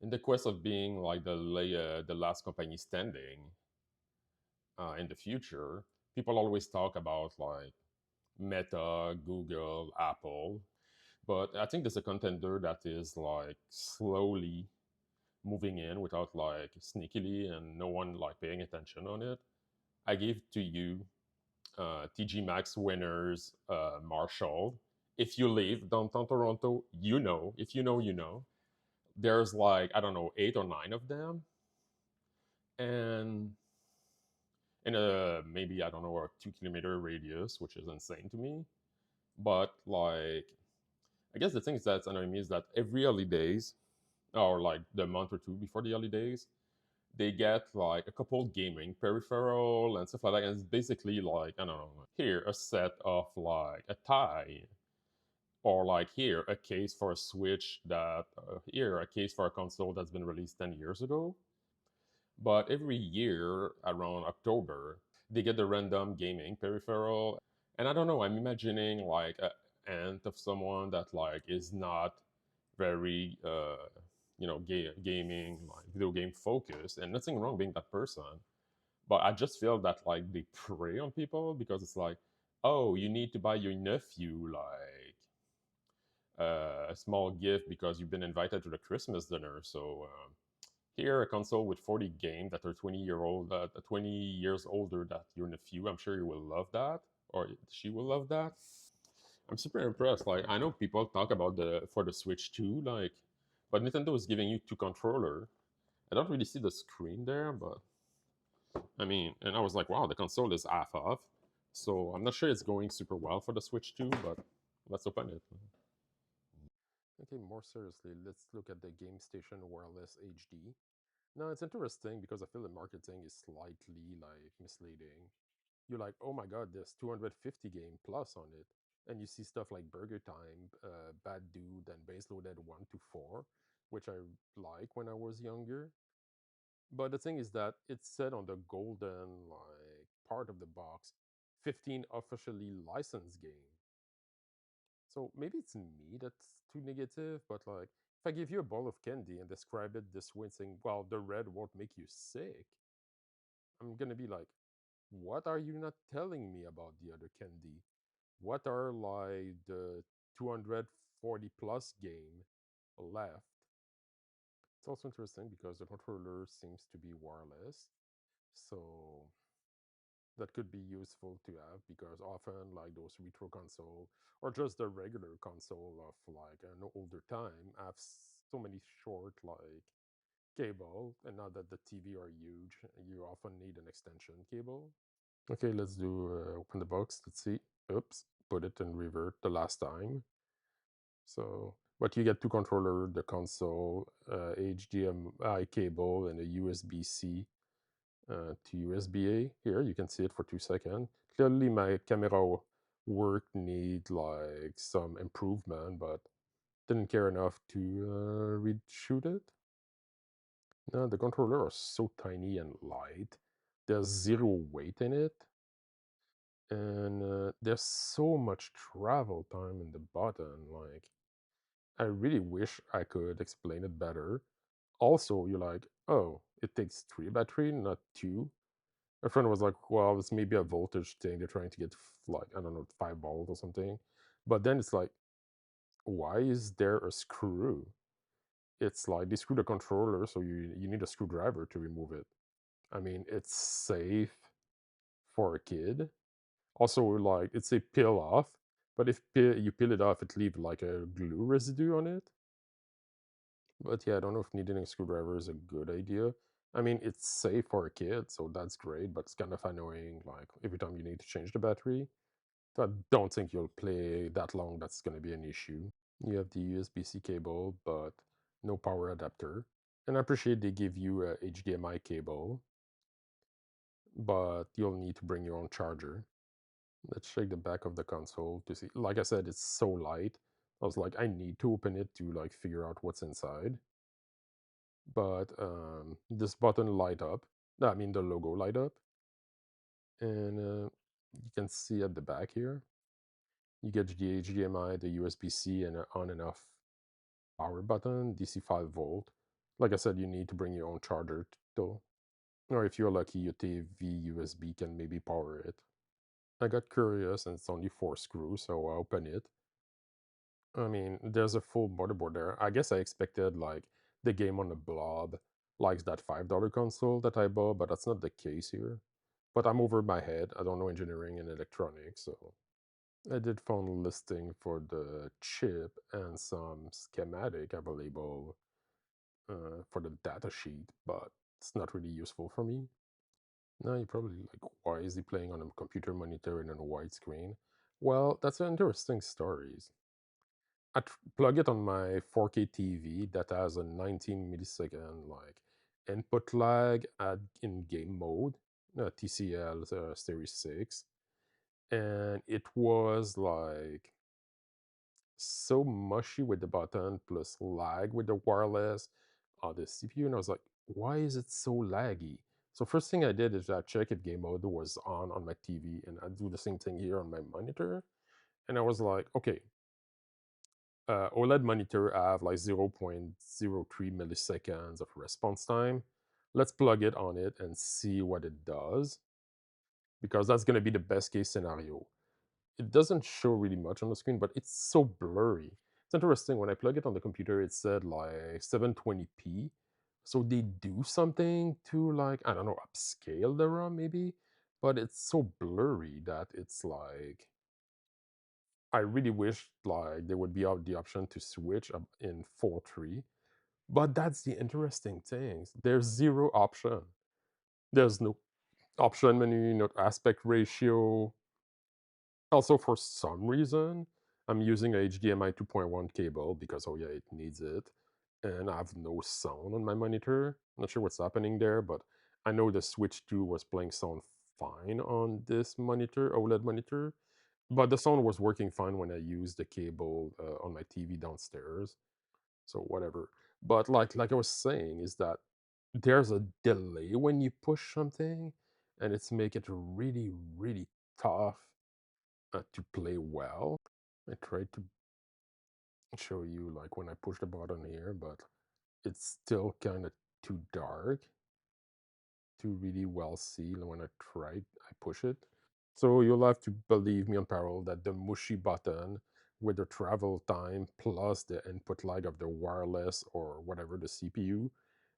in the quest of being like the last company standing in the future, people always talk about like Meta, Google, Apple, but I think there's a contender that is like slowly moving in without like sneakily and no one like paying attention on it. I gave to you TG Maxx winners, Marshall. If you live downtown Toronto, you know. If you know, you know. There's like, I don't know, 8 or 9 of them. And in a maybe, I don't know, a 2 kilometer radius, which is insane to me. But like, I guess the thing is that's annoying me is that every holidays, or like the month or two before the holidays, they get like a couple gaming peripheral and stuff like that. And it's basically like, I don't know, here a set of like a tie, or like here a case for a Switch that here a case for a console that's been released 10 years ago. But every year around October, they get the random gaming peripheral. And I don't know, I'm imagining like a aunt of someone that like is not very gaming, like video game focused, and nothing wrong being that person. But I just feel that like they prey on people because it's like, oh, you need to buy your nephew like a small gift because you've been invited to the Christmas dinner. So here, a console with 40 games that are 20 years older than your nephew. I'm sure you will love that, or she will love that. I'm super impressed. Like I know people talk about the for the Switch too, like, but Nintendo is giving you two controller. I don't really see the screen there, but I mean, and I was like, wow, the console is half off. So I'm not sure it's going super well for the Switch too, but let's open it. Okay, more seriously, let's look at the GameStation Wireless HD. Now it's interesting because I feel the marketing is slightly like misleading. You're like, oh my god, there's 250 game plus on it, and you see stuff like Burger Time, Bad Dude, and Base Loaded 1 to 4, which I like when I was younger. But the thing is that it's said on the golden like part of the box, 15 officially licensed game. So maybe it's me that's too negative, but like if I give you a bowl of candy and describe it this way, saying, well, the red won't make you sick, I'm gonna be like, what are you not telling me about the other candy? What are like the 240 plus game left? It's also interesting because the controller seems to be wireless, so that could be useful to have because often like those retro console or just the regular console of like an older time have so many short like cable, and now that the TV are huge, you often need an extension cable. Okay, let's do open the box. Let's see. Oops, put it in revert the last time. So, but you get two controller, the console, HDMI cable, and a USB-C to USB-A. Here, you can see it for 2 seconds. Clearly, my camera work need like some improvement, but didn't care enough to reshoot it. Now, the controller are so tiny and light. There's zero weight in it. And there's so much travel time in the button. Like, I really wish I could explain it better. Also, you're like, oh, it takes 3 battery, not 2. A friend was like, well, it's maybe a voltage thing. They're trying to get like, I don't know, 5 volt or something. But then it's like, why is there a screw? It's like they screw the controller, so you need a screwdriver to remove it. I mean, it's safe for a kid. Also, like it's a peel off, but if you peel it off, it leaves like a glue residue on it. But yeah, I don't know if needing a screwdriver is a good idea. I mean, it's safe for a kid, so that's great, but it's kind of annoying, like every time you need to change the battery. So I don't think you'll play that long, that's going to be an issue. You have the USB-C cable, but no power adapter. And I appreciate they give you a HDMI cable, but you'll need to bring your own charger. Let's check the back of the console to see. Like I said, it's so light. I was like, I need to open it to like figure out what's inside. But this button light up. I mean, the logo light up, and you can see at the back here, you get the HDMI, the USB-C, and an on and off power button, DC 5 volt. Like I said, you need to bring your own charger though. Or if you're lucky, your TV USB can maybe power it. I got curious and it's only 4 screws, so I open it. I mean, there's a full motherboard there. I guess I expected like the game on the blob, like that $5 console that I bought, but that's not the case here. But I'm over my head. I don't know engineering and electronics, so I did find a listing for the chip and some schematic available for the data sheet, but it's not really useful for me. Now you're probably like, why is he playing on a computer monitor and on a widescreen? Well, that's an interesting story. Plug it on my 4K TV that has a 19 millisecond like input lag in game mode, TCL Series 6, and it was like so mushy with the button plus lag with the wireless on the CPU, and I was like, why is it so laggy? So first thing I did is I checked if game mode was on my TV, and I do the same thing here on my monitor, and I was like, okay, OLED monitor have like 0.03 milliseconds of response time. Let's plug it on it and see what it does, because that's going to be the best case scenario. It doesn't show really much on the screen, but it's so blurry. It's interesting. When I plug it on the computer, it said like 720p. So they do something to like, I don't know, upscale the ROM maybe, but it's so blurry that it's like I really wish like there would be the option to switch up in 4.3. But that's the interesting thing. There's zero option. There's no option menu, no aspect ratio. Also, for some reason, I'm using a HDMI 2.1 cable because, oh yeah, it needs it. And I have no sound on my monitor. Not sure what's happening there, but I know the Switch 2 was playing sound fine on this monitor, OLED monitor. But the sound was working fine when I used the cable on my TV downstairs. So whatever. But like I was saying, is that there's a delay when you push something, and it's make it really really tough to play well. I tried to show you like when I push the button here, but it's still kind of too dark to really well see when I push it. So you'll have to believe me on parallel that the mushy button with the travel time plus the input lag of the wireless or whatever the CPU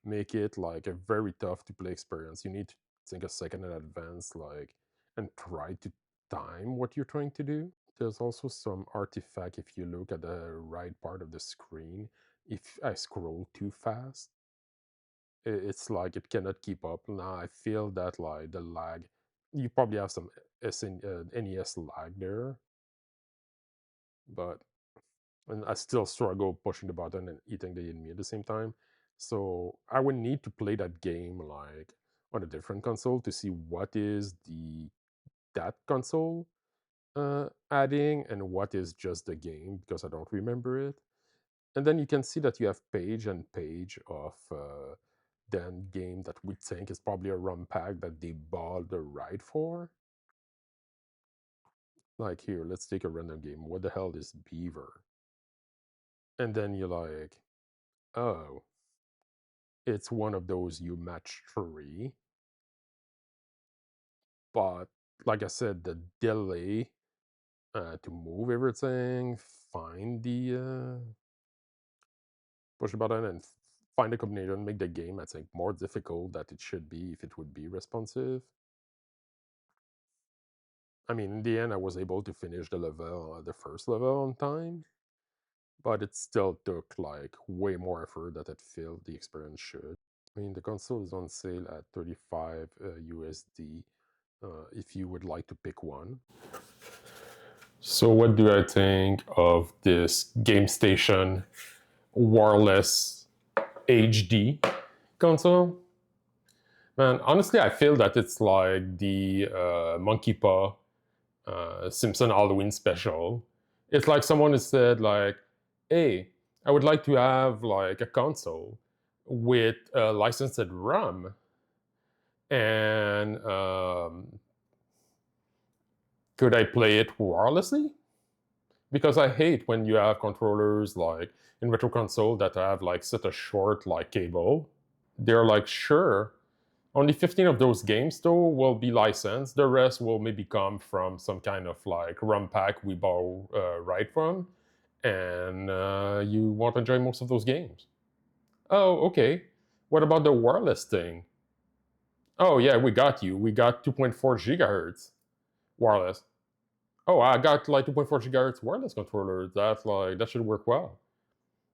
make it like a very tough to play experience. You need to think a second in advance, like, and try to time what you're trying to do. There's also some artifact if you look at the right part of the screen. If I scroll too fast, it's like it cannot keep up. Now I feel that like the lag, you probably have some NES lag there, but and I still struggle pushing the button and eating the enemy at the same time. So I would need to play that game like on a different console to see what is the that console adding and what is just the game because I don't remember it. And then you can see that you have page and page of then game that we think is probably a ROM pack that they bought the right for. Like here, let's take a random game. What the hell is Beaver? And then you're like, oh, it's one of those you match three. But like I said, the delay to move everything, find the push a button and find a combination, make the game, I think, more difficult that it should be if it would be responsive. I mean, in the end, I was able to finish the first level on time, but it still took like way more effort that it felt the experience should. I mean, the console is on sale at 35 USD if you would like to pick one. So, what do I think of this GameStation wireless HD console? Man, honestly, I feel that it's like the Monkey Paw Simpson Halloween special. It's like someone has said, like, "Hey, I would like to have like a console with a licensed ROM, and could I play it wirelessly?" because I hate when you have controllers like in retro console that have like such a short like cable. They're like, sure, only 15 of those games though will be licensed. The rest will maybe come from some kind of like ROM pack we borrow right from, and you won't enjoy most of those games. Oh, okay. What about the wireless thing? Oh yeah, we got you. We got 2.4 gigahertz wireless. Oh, I got like 2.4 gigahertz wireless controllers. That's like that should work well.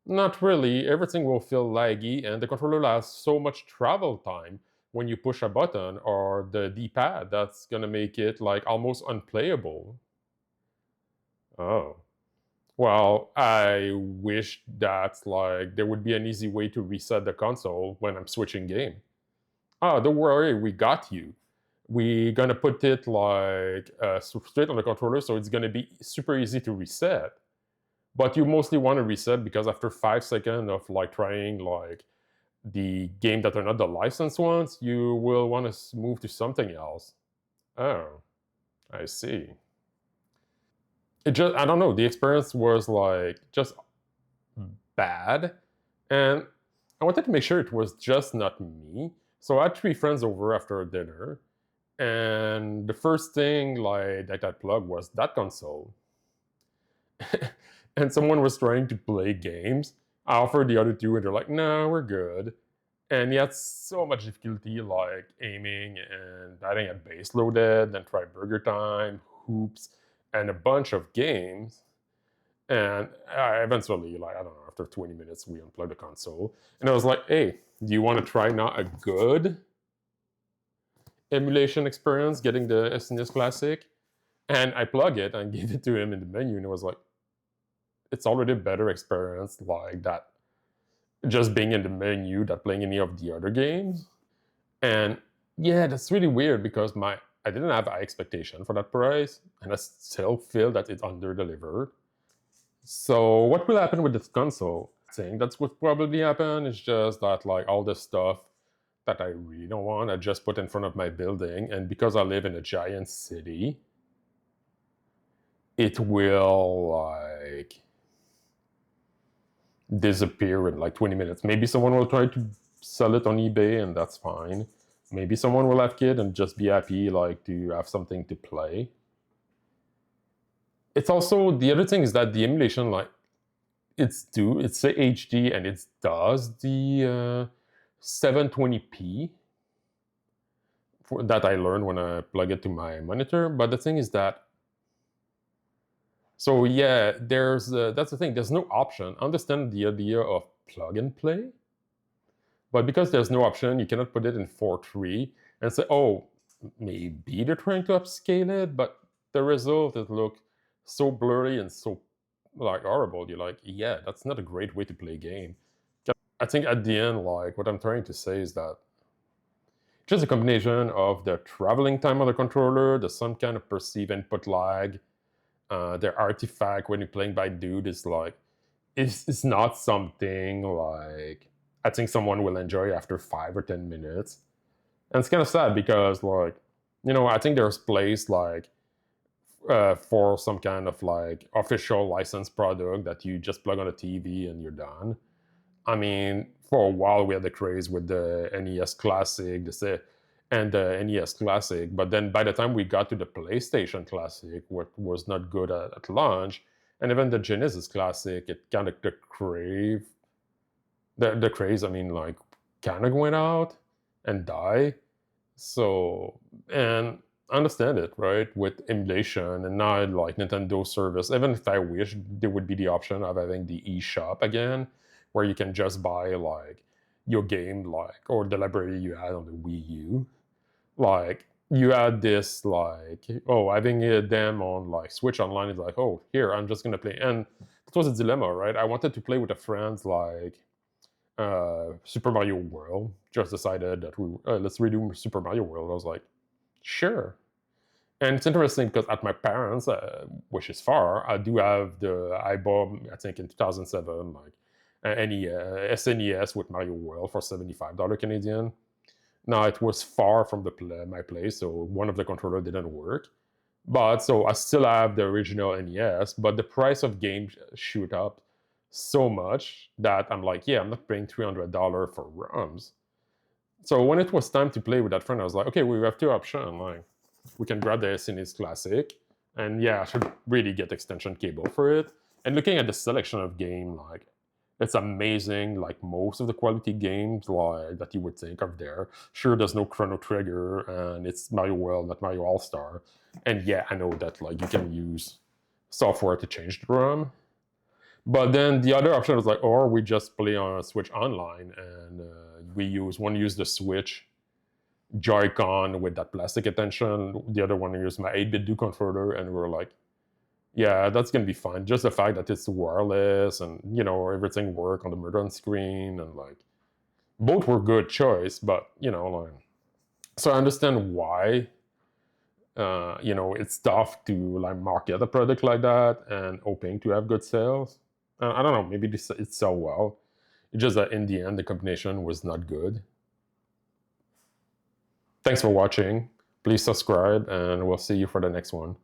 Not really. Everything will feel laggy, and the controller has so much travel time when you push a button or the D-pad that's gonna make it like almost unplayable. Oh. Well, I wish that like there would be an easy way to reset the console when I'm switching game. Oh, don't worry, we got you. We gonna put it like straight on the controller, so it's gonna be super easy to reset. But you mostly want to reset because after 5 seconds of like trying like the game that are not the licensed ones, you will want to move to something else. Oh, I see. It just I don't know. The experience was like just bad, and I wanted to make sure it was just not me. So I had 3 friends over after dinner, and the first thing like that I plugged was that console, and someone was trying to play games. I offered the other two, and they're like, "No, we're good." And he had so much difficulty like aiming and batting at base loaded, then try Burger Time, Hoops, and a bunch of games. And eventually, like, I don't know, after 20 minutes, we unplugged the console. And I was like, hey, do you want to try now a good emulation experience getting the SNES Classic? And I plug it and gave it to him in the menu, and it was like, it's already a better experience like that just being in the menu than playing any of the other games. And yeah, that's really weird because my I didn't have high expectation for that price, and I still feel that it under delivered. So what will happen with this console? I think that's what probably happen. It's just that like all the stuff that I really don't want, I just put in front of my building, and because I live in a giant city, it will like disappear in like 20 minutes. Maybe someone will try to sell it on eBay, and that's fine. Maybe someone will have kid and just be happy like to have something to play. It's also the other thing is that the emulation like it's a HD and it does the 720p that I learned when I plug it to my monitor. But the thing is that so yeah, there's that's the thing. There's no option. I understand the idea of plug and play, but because there's no option, you cannot put it in 4.3 and say, oh, maybe they're trying to upscale it, but the result it look so blurry and so like horrible. You're like, yeah, that's not a great way to play a game. I think at the end, like what I'm trying to say is that just a combination of the traveling time of the controller, the some kind of perceived input lag, the artifact when you're playing by dude is like it's not something like I think someone will enjoy after 5 or 10 minutes. And it's kind of sad because like I think there's place like for some kind of like official licensed product that you just plug on a TV and you're done. I mean, for a while we had the craze with the NES Classic, and the NES Classic, but then by the time we got to the PlayStation Classic, what was not good at launch, and even the Genesis Classic, it kind of the craze. I mean, like, kind of went out and died. So, and I understand it, right? With emulation and now like Nintendo service, even if I wish there would be the option of having the eShop again, where you can just buy like your game, like, or the library you had on the Wii U. Like, you had this, like, oh, having them on like Switch Online is like, oh, here, I'm just gonna play. And it was a dilemma, right? I wanted to play with a friend, like, Super Mario World. Just decided that let's redo Super Mario World. I was like, sure. And it's interesting because at my parents, which is far, I do have I bought I think in 2007 like any SNES with Mario World for $75 Canadian. Now it was far from my place, so one of the controller didn't work. But so I still have the original NES, but the price of games shoot up so much that I'm like, yeah, I'm not paying $300 for ROMs. So when it was time to play with that friend, I was like, okay, we have two options. Like, we can grab the SNES Classic, and yeah, I should really get extension cable for it. And looking at the selection of game, like, it's amazing. Like most of the quality games, like that you would think of there. Sure, there's no Chrono Trigger, and it's Mario World, not Mario All Star. And yeah, I know that like you can use software to change the ROM. But then the other option was like, or we just play on a Switch online, and we use the Switch Joy-Con with that plastic attention. The other one used my 8-bit do controller, and we were like, yeah, that's gonna be fine. Just the fact that it's wireless and everything work on the modern screen, and like both were good choice, but like, so I understand why it's tough to like market a product like that and hoping to have good sales. I don't know, maybe it sell well. It's just that in the end, the combination was not good. Thanks for watching. Please subscribe, and we'll see you for the next one.